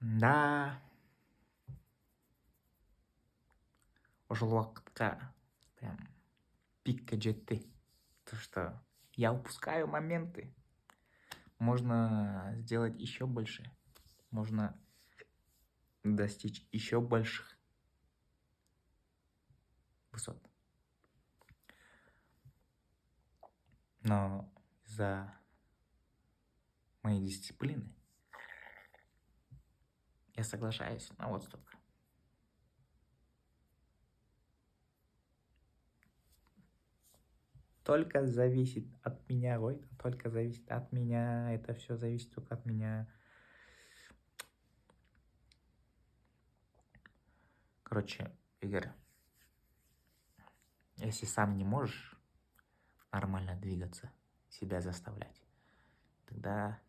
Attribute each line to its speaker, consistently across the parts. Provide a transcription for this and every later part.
Speaker 1: Да. Ушел уақытқа прям пикка жетті. То, что я упускаю моменты. Можно сделать еще больше. Можно достичь еще больших высот. Но из-за моей дисциплины я соглашаюсь на вот столько. Только зависит от меня, только зависит от меня, это все зависит только от меня. Короче, Игорь, если сам не можешь нормально двигаться, себя заставлять, тогда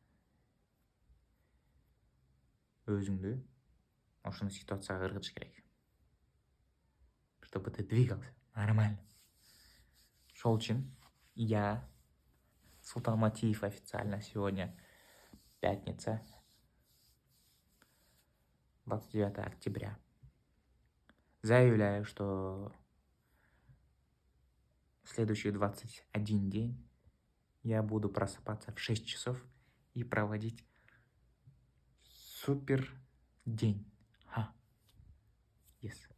Speaker 1: өзіңді осындай ситуацияға ырғытыш керек, чтобы ты двигался нормально. Шел чин, я, Султан Матиев, официально сегодня пятница, 29 октября. Заявляю, что следующий 21 день я буду просыпаться в 6 часов и проводить супер день. Yes.